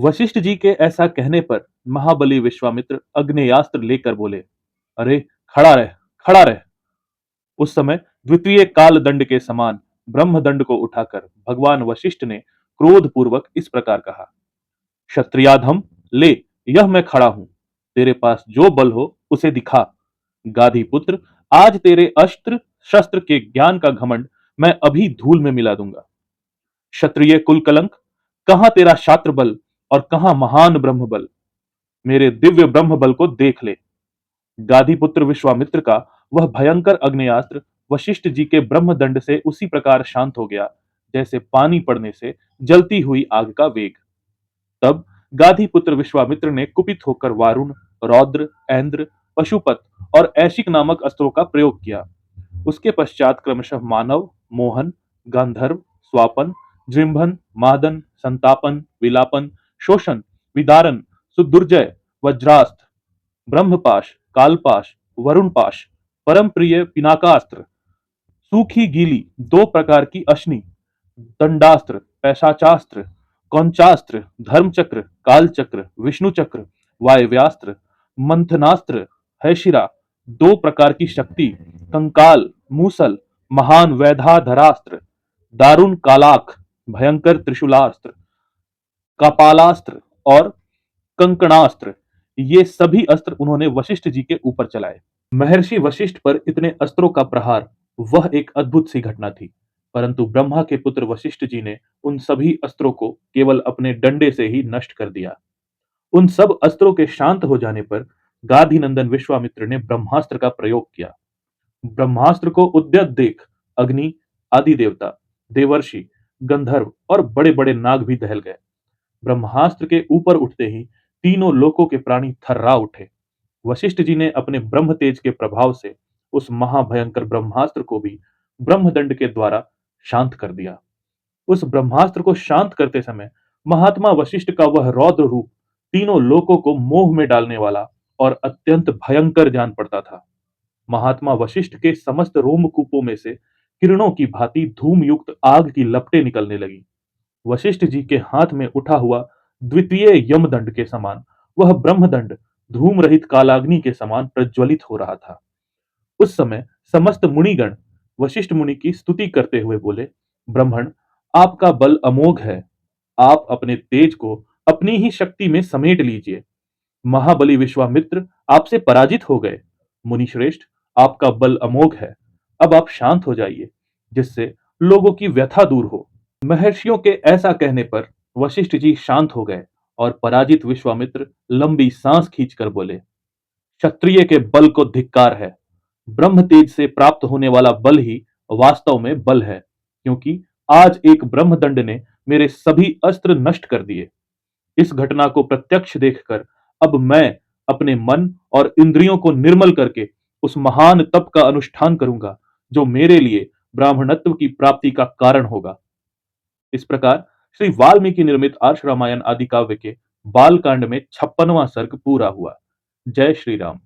वशिष्ठ जी के ऐसा कहने पर महाबली विश्वामित्र अग्नेयास्त्र लेकर बोले, अरे खड़ा रह, खड़ा रह। उस समय द्वितीय काल दंड के समान ब्रह्मदंड को उठाकर भगवान वशिष्ठ ने क्रोध पूर्वक इस प्रकार कहा, क्षत्रियाधम, ले, यह मैं खड़ा हूं। तेरे पास जो बल हो उसे दिखा। गाधी पुत्र, आज तेरे अस्त्र शस्त्र के ज्ञान का घमंड मैं अभी धूल में मिला दूंगा। क्षत्रिय कुल कलंक, कहां तेरा शात्र बल और कहां महान ब्रह्म बल। मेरे दिव्य ब्रह्म बल को देख ले। गाधी पुत्र विश्वामित्र का वह भयंकर अग्नेयास्त्र वशिष्ठ जी के ब्रह्मदंड से उसी प्रकार शांत हो गया जैसे पानी पड़ने से जलती हुई आग का वेग। तब गाधी पुत्र विश्वामित्र ने कुपित होकर वारुण, रौद्र, ऐन्द्र, पशुपत और ऐशिक नामक अस्त्रों का प्रयोग किया। उसके पश्चात क्रमशः मानव, मोहन, गांधर्व, स्वापन, जृंभन, मादन, संतापन, विलापन, शोषण, विदारन, सुदुर्जय, वज्रास्त्र, ब्रह्मपाश, कालपाश, वरुणपाश, परम प्रिय पिनाकास्त्र, सूखी गीली दो प्रकार की अश्नि, दंडास्त्र, पैशाचास्त्र, कौंचास्त्र, धर्मचक्र, कालचक्र, विष्णुचक्र, वायव्यास्त्र, मंथनास्त्र, हैशिरा, दो प्रकार की शक्ति, कंकाल, मूसल, महान वैधाधरास्त्र, दारुण कालाख, भयंकर त्रिशूलास्त्र, कपालास्त्र और कंकणास्त्र, ये सभी अस्त्र उन्होंने वशिष्ठ जी के ऊपर चलाए। महर्षि वशिष्ठ पर इतने अस्त्रों का प्रहार, वह एक अद्भुत सी घटना थी। परंतु ब्रह्मा के पुत्र वशिष्ठ जी ने उन सभी अस्त्रों को केवल अपने डंडे से ही नष्ट कर दिया। उन सब अस्त्रों के शांत हो जाने पर गाधी नंदन विश्वामित्र ने ब्रह्मास्त्र का प्रयोग किया। ब्रह्मास्त्र को उद्यत देख अग्नि, आदि देवता, देवर्षि, गंधर्व और बड़े बड़े नाग भी दहल गए। ब्रह्मास्त्र के ऊपर उठते ही तीनों लोकों के प्राणी थर्रा उठे। वशिष्ठ जी ने अपने ब्रह्म तेज के प्रभाव से उस महाभयंकर ब्रह्मास्त्र को भी ब्रह्मदंड के द्वारा शांत कर दिया। उस ब्रह्मास्त्र को शांत करते समय महात्मा वशिष्ठ का वह रौद्र रूप तीनों लोकों को मोह में डालने वाला और अत्यंत भयंकर जान पड़ता था। महात्मा वशिष्ठ के समस्त रोमकूपों में से किरणों की भांति धूम युक्त आग की लपटें निकलने लगी। वशिष्ठ जी के हाथ में उठा हुआ द्वितीय यमदंड के समान वह ब्रह्मदंड धूम रहित कालाग्नि के समान प्रज्वलित हो रहा था। उस समय समस्त मुनिगण वशिष्ठ मुनि की स्तुति करते हुए बोले, ब्रह्मण, आपका बल अमोघ है। आप अपने तेज को अपनी ही शक्ति में समेट लीजिए। महाबली विश्वामित्र आपसे पराजित हो गए। मुनि श्रेष्ठ, आपका बल अमोघ है। अब आप शांत हो जाइए, जिससे लोगों की व्यथा दूर हो। महर्षियों के ऐसा कहने पर वशिष्ठ जी शांत हो गए और पराजित विश्वामित्र लंबी सांस खींचकर बोले, क्षत्रिय के बल को धिक्कार है। ब्रह्म तेज से प्राप्त होने वाला बल ही वास्तव में बल है, क्योंकि आज एक ब्रह्मदंड ने मेरे सभी अस्त्र नष्ट कर दिए। इस घटना को प्रत्यक्ष देखकर अब मैं अपने मन और इंद्रियों को निर्मल करके उस महान तप का अनुष्ठान करूंगा जो मेरे लिए ब्राह्मणत्व की प्राप्ति का कारण होगा। इस प्रकार श्री वाल्मीकि निर्मित आर्ष रामायण आदि काव्य के बाल कांड में 56वां सर्ग पूरा हुआ। जय श्री राम।